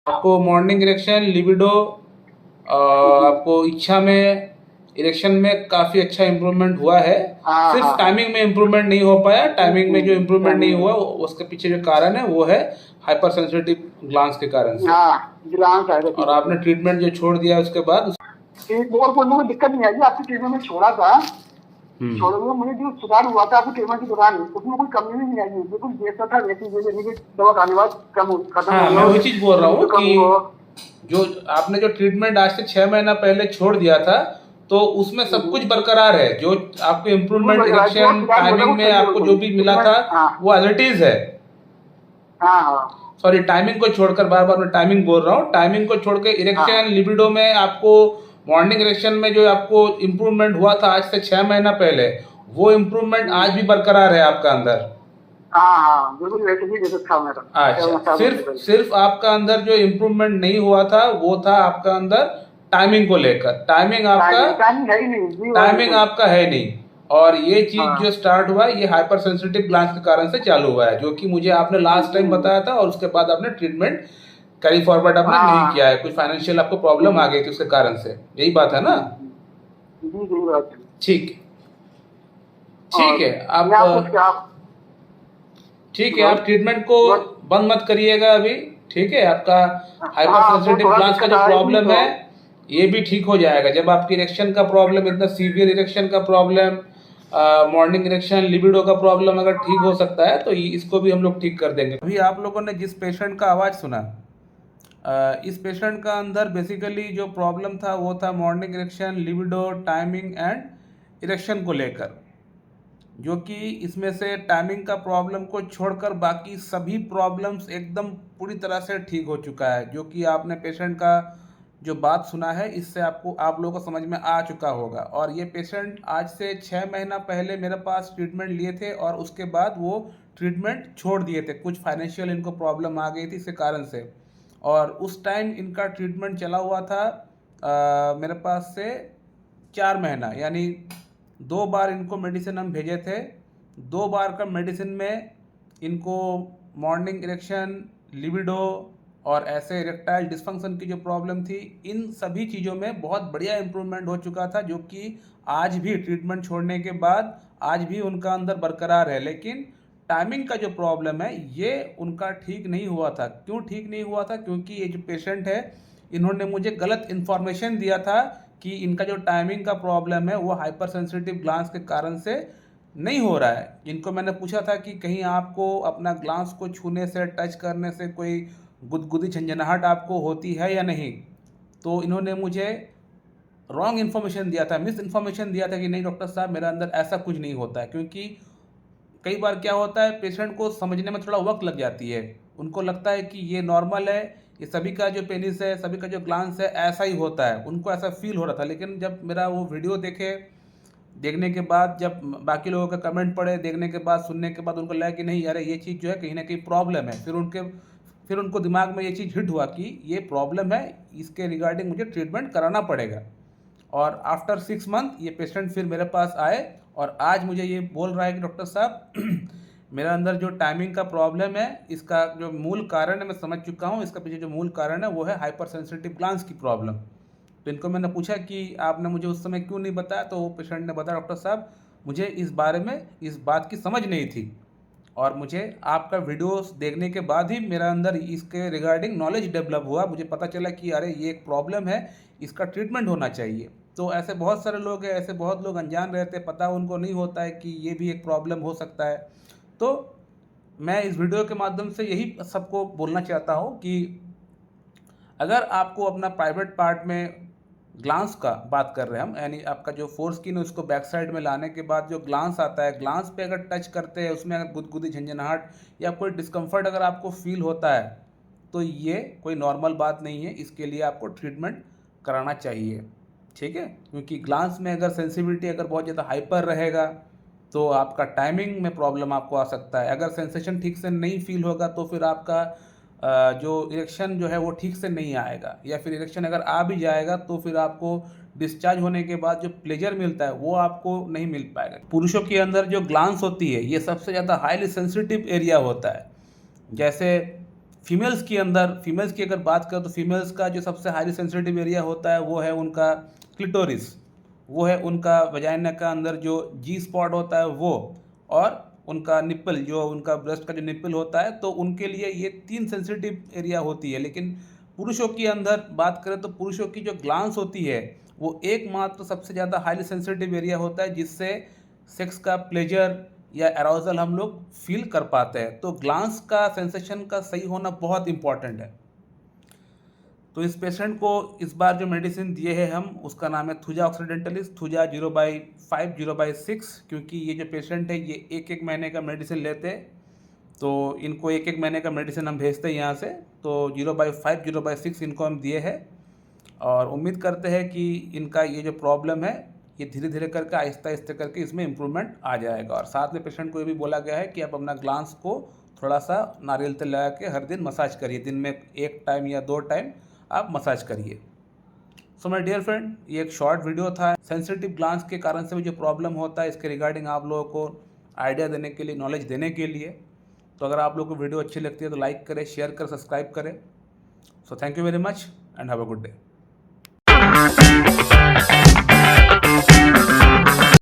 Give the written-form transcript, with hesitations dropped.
आपको morning erection, libido, आपको इच्छा में, इरेक्शन में काफ़ी अच्छा इम्प्रूवमेंट हुआ है। सिर्फ टाइमिंग में इम्प्रूवमेंट नहीं हो पाया। टाइमिंग में जो इम्प्रूवमेंट नहीं हुआ उसके पीछे जो कारण है वो है हाइपर सेंसिटिव ग्लांस के कारण से। ग्लांस है और आपने ट्रीटमेंट जो छोड़ दिया उसके बाद और कोई मुझे दिक्कत नहीं आई। आपकी ट्रीटमेंट में छोड़ा था, छोड़ने में मुझे जो सुधार हुआ था आपकी ट्रीटमेंट के दौरान, उसमें कोई कमी नहीं आई। बिल्कुल जैसा था वैसी जैसे दवा खाने के बाद खत्म हो गया। मैं वही चीज बोल रहा हूँ कि जो आपने जो ट्रीटमेंट आज से 6 महीना पहले छोड़ दिया था तो उसमें सब कुछ बरकरार है। जो आपको इम्प्रूवमेंट, इरेक्शन, टाइमिंग में आपको जो भी मिला था वो एज इट इज है। सॉरी, टाइमिंग को छोड़कर, बार बार मैं टाइमिंग बोल रहा हूँ, टाइमिंग को छोड़कर इरेक्शन, लिबिडो में आपको, मॉर्निंग इरेक्शन में जो आपको इम्प्रूवमेंट हुआ था आज से 6 महीना पहले, वो इम्प्रूवमेंट आज भी बरकरार है आपका अंदर। बिल्कुल वैसे ही जैसे था मेरा। अच्छा, सिर्फ आपका अंदर जो इम्प्रूवमेंट नहीं हुआ था वो था आपका अंदर टाइमिंग को लेकर। टाइमिंग आपका है नहीं। और ये चीज जो स्टार्ट हुआ ये हाइपर सेंसिटिव ग्लांस के कारण से चालू हुआ है, जो कि मुझे आपने लास्ट टाइम बताया था। और उसके बाद आपने ट्रीटमेंट कैरी फॉरवर्ड आपने नहीं किया है, कुछ फाइनेंशियल आपको प्रॉब्लम आ गई थी उसके कारण से। यही बात है ना? ठीक ठीक है। ठीक है, आप ट्रीटमेंट को बंद मत करिएगा अभी। ठीक है, आपका हाइपर सेंसिटिव ग्लांस का जो प्रॉब्लम है ये भी ठीक हो जाएगा। जब आपकी इरेक्शन का प्रॉब्लम, इतना सीवियर इरेक्शन का प्रॉब्लम, मॉर्निंग इरेक्शन, लिबिडो का प्रॉब्लम अगर ठीक हो सकता है तो इसको भी हम लोग ठीक कर देंगे। अभी आप लोगों ने जिस पेशेंट का आवाज़ सुना, इस पेशेंट का अंदर बेसिकली जो प्रॉब्लम था वो था morning erection, libido, timing and erection को लेकर। जो कि इसमें से टाइमिंग का प्रॉब्लम को छोड़कर बाकी सभी प्रॉब्लम्स एकदम पूरी तरह से ठीक हो चुका है। जो कि आपने पेशेंट का जो बात सुना है इससे आप लोगों को समझ में आ चुका होगा। और ये पेशेंट आज से 6 महीना पहले मेरे पास ट्रीटमेंट लिए थे और उसके बाद वो ट्रीटमेंट छोड़ दिए थे। कुछ फाइनेंशियल इनको प्रॉब्लम आ गई थी इसके कारण से। और उस टाइम इनका ट्रीटमेंट चला हुआ था मेरे पास से 4 महीना, यानी 2 बार इनको मेडिसिन हम भेजे थे। 2 बार का मेडिसिन में इनको मॉर्निंग इरेक्शन, लिबिडो और ऐसे इरेक्टाइल डिस्फंक्शन की जो प्रॉब्लम थी, इन सभी चीज़ों में बहुत बढ़िया इम्प्रूवमेंट हो चुका था। जो कि आज भी ट्रीटमेंट छोड़ने के बाद आज भी उनका अंदर बरकरार है। लेकिन टाइमिंग का जो प्रॉब्लम है ये उनका ठीक नहीं हुआ था। क्यों ठीक नहीं हुआ था? क्योंकि ये जो पेशेंट है इन्होंने मुझे गलत इन्फॉर्मेशन दिया था कि इनका जो टाइमिंग का प्रॉब्लम है वो हाइपर सेंसिटिव ग्लांस के कारण से नहीं हो रहा है। इनको मैंने पूछा था कि कहीं आपको अपना ग्लांस को छूने से, टच करने से कोई गुदगुदी झंझनाहट आपको होती है या नहीं। तो इन्होंने मुझे रॉन्ग इन्फॉर्मेशन दिया था, मिस इन्फॉर्मेशन दिया था कि नहीं डॉक्टर साहब मेरा अंदर ऐसा कुछ नहीं होता है। क्योंकि कई बार क्या होता है, पेशेंट को समझने में थोड़ा वक्त लग जाती है। उनको लगता है कि ये नॉर्मल है, ये सभी का जो पेनिस है, सभी का जो ग्लांस है ऐसा ही होता है, उनको ऐसा फील हो रहा था। लेकिन जब मेरा वो वीडियो देखने के बाद, जब बाकी लोगों के कमेंट पढ़े, देखने के बाद, सुनने के बाद उनको लगा कि नहीं यार ये चीज़ जो है कहीं ना कहीं प्रॉब्लम है। फिर उनको दिमाग में ये चीज़ हिट हुआ कि ये प्रॉब्लम है, इसके रिगार्डिंग मुझे ट्रीटमेंट कराना पड़ेगा। और आफ्टर 6 मंथ ये पेशेंट फिर मेरे पास आए और आज मुझे ये बोल रहा है कि डॉक्टर साहब मेरा अंदर जो टाइमिंग का प्रॉब्लम है इसका जो मूल कारण है मैं समझ चुका हूँ। इसका पीछे जो मूल कारण है वो है हाइपर सेंसिटिव ग्लांस की प्रॉब्लम। तो इनको मैंने पूछा कि आपने मुझे उस समय क्यों नहीं बताया, तो वो पेशेंट ने बताया डॉक्टर साहब मुझे इस बारे में इस बात की समझ नहीं थी और मुझे आपका वीडियोस देखने के बाद ही मेरा अंदर इसके रिगार्डिंग नॉलेज डेवलप हुआ। मुझे पता चला कि अरे ये एक प्रॉब्लम है, इसका ट्रीटमेंट होना चाहिए। तो ऐसे बहुत सारे लोग हैं, ऐसे बहुत लोग अनजान रहते हैं, पता उनको नहीं होता है कि ये भी एक प्रॉब्लम हो सकता है। तो मैं इस वीडियो के माध्यम से यही सबको बोलना चाहता हूँ कि अगर आपको अपना प्राइवेट पार्ट में ग्लांस का बात कर रहे हैं हम, यानी आपका जो फोर स्किन है उसको बैक साइड में लाने के बाद जो ग्लांस आता है, ग्लांस पे अगर टच करते हैं उसमें अगर गुदगुदी झंझनाहट या कोई डिस्कम्फर्ट अगर आपको फील होता है तो ये कोई नॉर्मल बात नहीं है। इसके लिए आपको ट्रीटमेंट कराना चाहिए। ठीक है, क्योंकि ग्लांस में अगर सेंसिटिविटी अगर बहुत ज़्यादा हाइपर रहेगा तो आपका टाइमिंग में प्रॉब्लम आपको आ सकता है। अगर सेंसेशन ठीक से नहीं फील होगा तो फिर आपका जो इरेक्शन जो है वो ठीक से नहीं आएगा, या फिर इरेक्शन अगर आ भी जाएगा तो फिर आपको डिस्चार्ज होने के बाद जो प्लेजर मिलता है वो आपको नहीं मिल पाएगा। पुरुषों के अंदर जो ग्लांस होती है ये सबसे ज़्यादा हाईली सेंसिटिव एरिया होता है। जैसे फीमेल्स की अगर बात करें तो फीमेल्स का जो सबसे हाईली सेंसिटिव एरिया होता है वो है उनका क्लिटोरिस, वो है उनका वजाइना का अंदर जो जी स्पॉट होता है वो, और उनका निप्पल, जो उनका ब्रेस्ट का जो निप्पल होता है, तो उनके लिए ये 3 सेंसिटिव एरिया होती है। लेकिन पुरुषों की अंदर बात करें तो पुरुषों की जो ग्लांस होती है वो एकमात्र सबसे ज़्यादा हाईली सेंसिटिव एरिया होता है जिससे सेक्स का प्लेजर या अराउजल हम लोग फील कर पाते हैं। तो ग्लांस का सेंसेशन का सही होना बहुत इंपॉर्टेंट है। तो इस पेशेंट को इस बार जो मेडिसिन दिए हैं हम, उसका नाम है थुजा ऑक्सीडेंटलिस, थुजा 0/5 0/6, क्योंकि ये जो पेशेंट है ये एक महीने का मेडिसिन लेते हैं, तो इनको एक महीने का मेडिसिन हम भेजते हैं यहाँ से। तो 0/5 0/6 इनको हम दिए हैं और उम्मीद करते हैं कि इनका ये जो प्रॉब्लम है ये धीरे धीरे करके आहिस्ता आहिस्ता करके इसमें इम्प्रूवमेंट आ जाएगा। और साथ में पेशेंट को ये भी बोला गया है कि आप अपना ग्लांस को थोड़ा सा नारियल तेल लगा के हर दिन मसाज करिए, दिन में 1 टाइम या 2 टाइम आप मसाज करिए। सो माय डियर फ्रेंड, ये एक शॉर्ट वीडियो था सेंसिटिव ग्लांस के कारण से जो प्रॉब्लम होता है इसके रिगार्डिंग आप लोगों को आइडिया देने के लिए, नॉलेज देने के लिए। तो अगर आप लोगों को वीडियो अच्छी लगती है तो लाइक करें, शेयर करें, सब्सक्राइब करें। So thank you very much and have a good day.